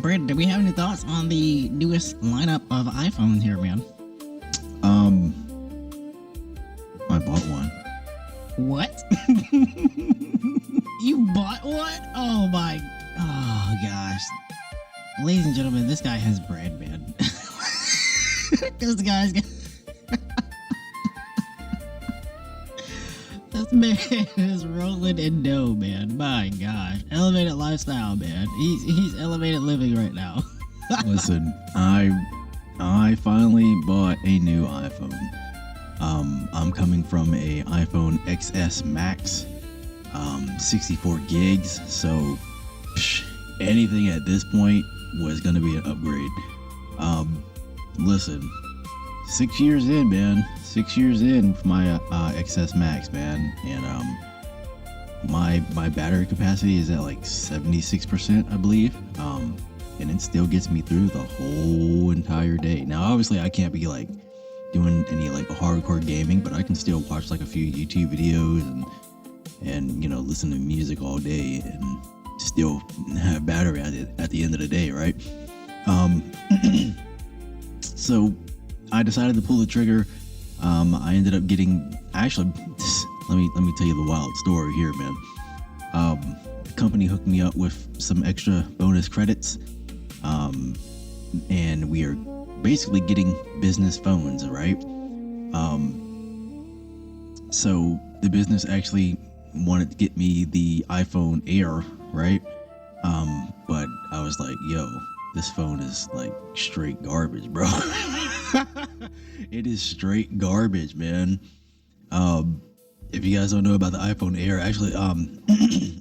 Brad, do we have any thoughts on the newest lineup of iPhones here, man? I bought one. What? You bought one? Oh my. Oh gosh. Ladies and gentlemen, this guy has bread, man. This guy's got. This man is rolling in dough, man. My gosh. Elevated lifestyle, man. He's elevated living right now. Listen, I finally bought a new iPhone. I'm coming from a iPhone XS Max, 64 gigs. So anything at this point was gonna be an upgrade. Listen, 6 years in, man. 6 years in with my XS Max, man, and my battery capacity is at like 76%, I believe. And it still gets me through the whole entire day. Now, obviously, I can't be like doing any like hardcore gaming, but I can still watch like a few YouTube videos and you know listen to music all day and still have battery at the end of the day, right? So I decided to pull the trigger. I ended up getting actually. Let me tell you the wild story here, man. The company hooked me up with some extra bonus credits, and we are basically getting business phones, right? So the business actually wanted to get me the iPhone Air, right? But I was like, yo, this phone is like straight garbage, bro. It is straight garbage, man. If you guys don't know about the iPhone Air, actually,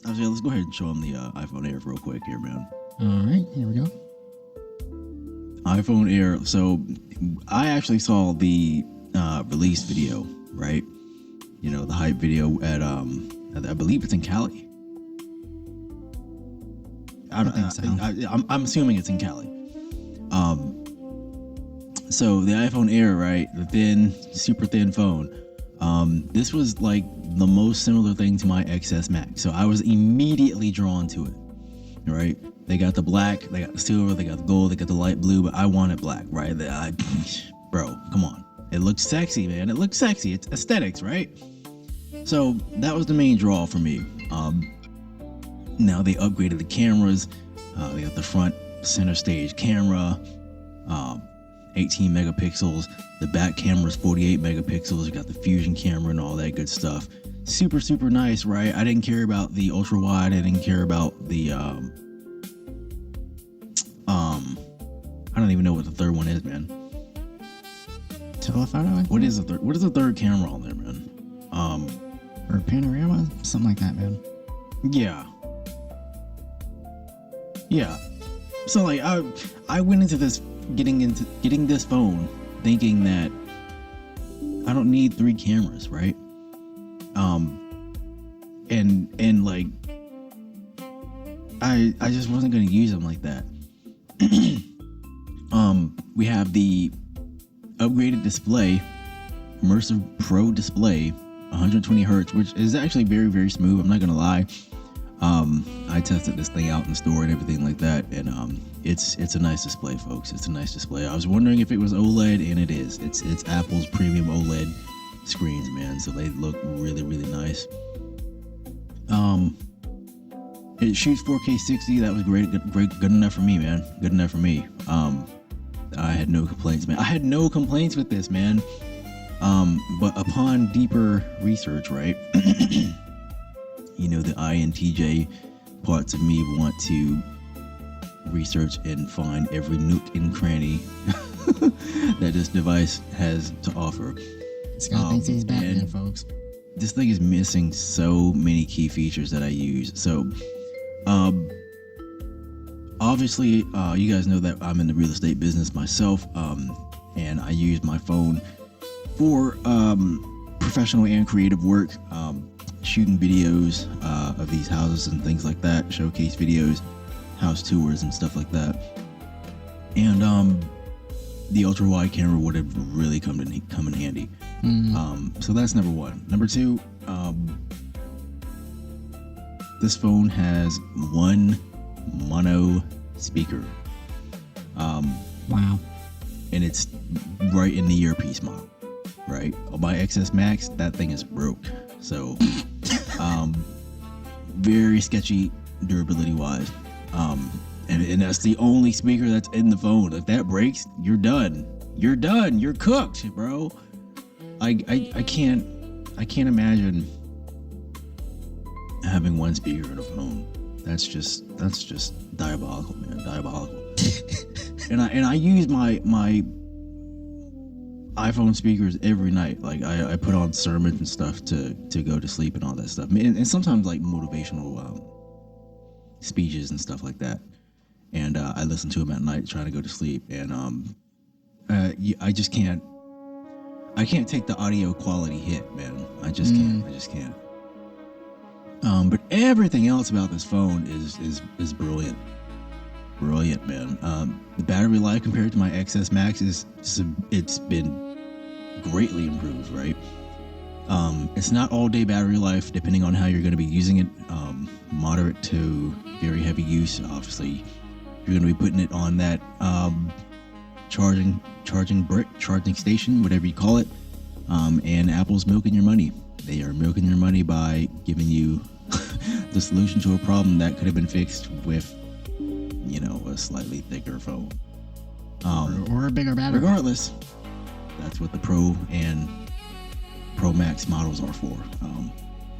let's go ahead and show them the iPhone Air real quick here, man. All right, here we go. iPhone Air. So I actually saw the release video, right? You know, the hype video at I believe it's in Cali. I think so. I'm assuming it's in Cali. So the iPhone Air, right? The thin, super thin phone. This was like the most similar thing to my XS Max. So I was immediately drawn to it, right? They got the black, they got the silver, they got the gold, they got the light blue, but I wanted black, right? Bro, come on. It looks sexy, man. It looks sexy. It's aesthetics, right? So that was the main draw for me. Now they upgraded the cameras. They got the front center stage camera, 18 megapixels. The back camera is 48 megapixels. You got the fusion camera and all that good stuff. Super, super nice, right? I didn't care about the ultra wide. I didn't care about the I don't even know what the third one is, man. Telephoto? What is the third camera on there, man? Or panorama? Something like that, man. Yeah. So like I went into this getting this phone thinking that I don't need 3 cameras, right? And like I just wasn't gonna use them like that. We have the upgraded display, immersive pro display, 120 hertz, which is actually very, very smooth. I'm not gonna lie. I tested this thing out in the store and everything like that, and it's a nice display, folks. It's a nice display. I was wondering if it was OLED, and it is. It's Apple's premium OLED screens, man. So they look really, really nice. It shoots 4K 60. That was great, good enough for me, man. Good enough for me. I had no complaints, man. I had no complaints with this, man. But upon deeper research, right? You know, the INTJ parts of me want to research and find every nook and cranny that this device has to offer. This guy thinks he's Batman, folks. This thing is missing so many key features that I use. So, obviously, you guys know that I'm in the real estate business myself, and I use my phone for professional and creative work. Shooting videos of these houses and things like that, showcase videos, house tours and stuff like that. And the ultra wide camera would have really come in handy. Mm-hmm. So that's number one. Number two, this phone has one mono speaker. Wow. And it's right in the earpiece model, right? On my XS Max, that thing is broke. So, very sketchy durability wise. And that's the only speaker that's in the phone. If that breaks, you're done. You're done. You're cooked, bro. I can't imagine having one speaker in a phone. That's just diabolical, man. Diabolical. and I use my iPhone speakers every night. Like I put on sermons and stuff to go to sleep and all that stuff. And sometimes like motivational speeches and stuff like that. And I listen to them at night trying to go to sleep. And I just can't. I can't take the audio quality hit, man. I just can't. I just can't. But everything else about this phone is brilliant. Brilliant, man. The battery life compared to my XS Max it's been greatly improved, right? It's not all day battery life, depending on how you're going to be using it. Moderate to very heavy use, obviously. You're going to be putting it on that charging station, whatever you call it. And Apple's milking your money. They are milking your money by giving you the solution to a problem that could have been fixed with, a slightly thicker phone. Or a bigger battery. Regardless, that's what the Pro and Pro Max models are for.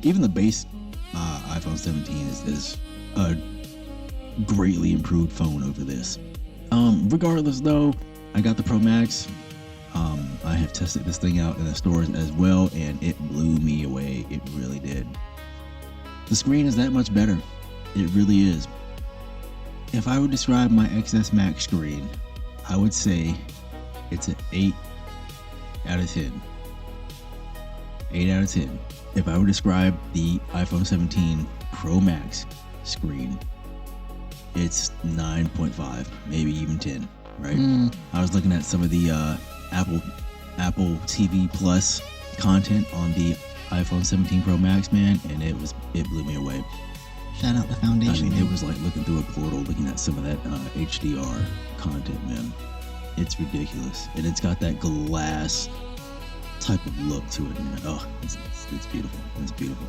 Even the base iPhone 17 is a greatly improved phone over this. Regardless, though, I got the Pro Max. I have tested this thing out in the stores as well, and it blew me away. It really did. The screen is that much better. It really is. If I would describe my XS Max screen, I would say it's an 8 out of 10. 8 out of 10. If I would describe the iPhone 17 Pro Max screen, it's 9.5, maybe even 10, right? I was looking at some of the Apple TV Plus content on the iPhone 17 Pro Max, man, and it blew me away. Shout out the foundation. I mean, it was like looking through a portal, looking at some of that HDR content, man. It's ridiculous, and it's got that glass type of look to it, man. Oh, it's beautiful. It's beautiful.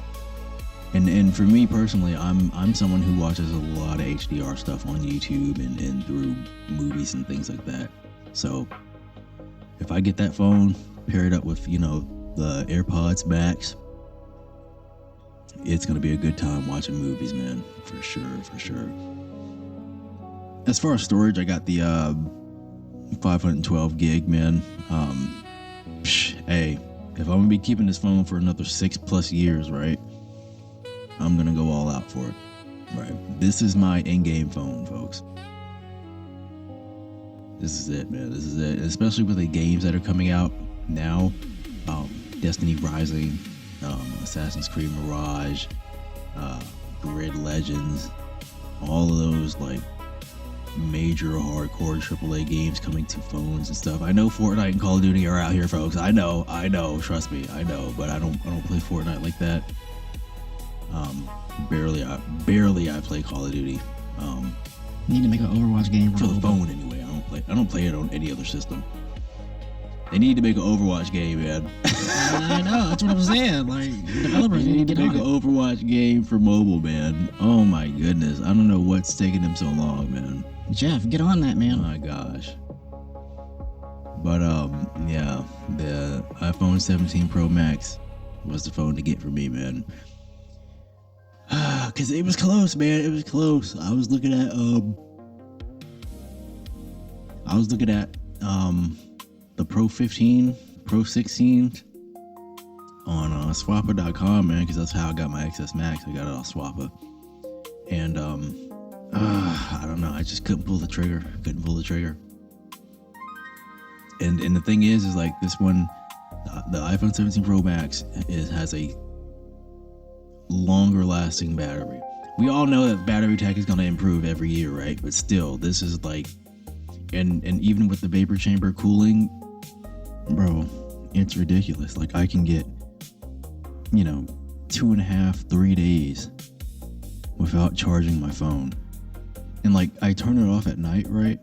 And for me personally, I'm someone who watches a lot of HDR stuff on YouTube and through movies and things like that. So if I get that phone, pair it up with the AirPods Max, it's gonna be a good time watching movies, man. For sure. As far as storage, I got the 512 gig, man. Hey, if I'm gonna be keeping this phone for another 6+ years, right? I'm gonna go all out for it. Right. This is my in-game phone, folks. This is it, man. This is it. Especially with the games that are coming out now. Destiny Rising, Assassin's Creed Mirage, Grid Legends, all of those like major hardcore AAA games coming to phones and stuff. I know Fortnite and Call of Duty are out here, folks. I know. Trust me, I know. But I don't play Fortnite like that. Barely I play Call of Duty. Need to make an Overwatch game for the phone anyway. I don't play it on any other system. They need to make an Overwatch game, man. I know, that's what I'm saying. Like, developers need to make an Overwatch game for mobile, man. Oh my goodness, I don't know what's taking them so long, man. Jeff, get on that, man. Oh my gosh. But yeah, the iPhone 17 Pro Max was the phone to get for me, man. Cause it was close, man. It was close. I was looking at the Pro 15, Pro 16 on swapper.com, man, because that's how I got my XS Max. I got it off Swapper. And I don't know, I just couldn't pull the trigger. And the thing is like this one, the iPhone 17 Pro Max has a longer lasting battery. We all know that battery tech is going to improve every year, right? But still, this is like, and even with the vapor chamber cooling, bro, it's ridiculous. Like I can get 2.5-3 days without charging my phone, and like I turn it off at night, right?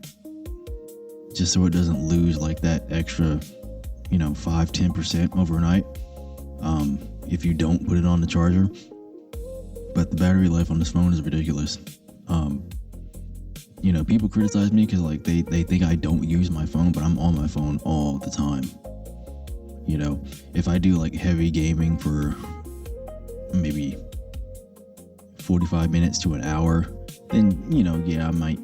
just so it doesn't lose like that extra, 5-10% overnight if you don't put it on the charger. But the battery life on this phone is ridiculous. People criticize me because like they think I don't use my phone, but I'm on my phone all the time. If I do like heavy gaming for maybe 45 minutes to an hour, then I might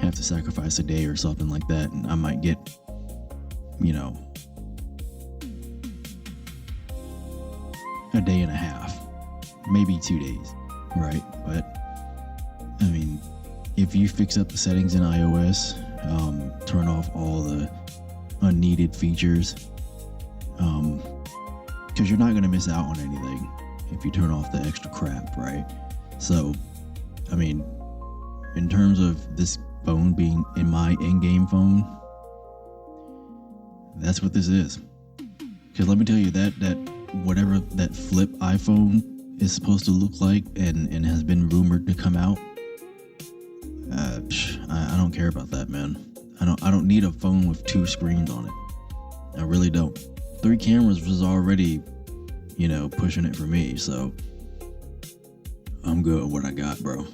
have to sacrifice a day or something like that, and I might get a day and a half, maybe 2 days, right? But I mean, if you fix up the settings in iOS, turn off all the unneeded features, because you're not going to miss out on anything if you turn off the extra crap, right? So, I mean, in terms of this phone being in my in-game phone, that's what this is. Because let me tell you, that whatever that flip iPhone is supposed to look like and has been rumored to come out, I don't care about that, man. I don't need a phone with 2 screens on it. I really don't. 3 cameras was already, pushing it for me, so I'm good with what I got, bro.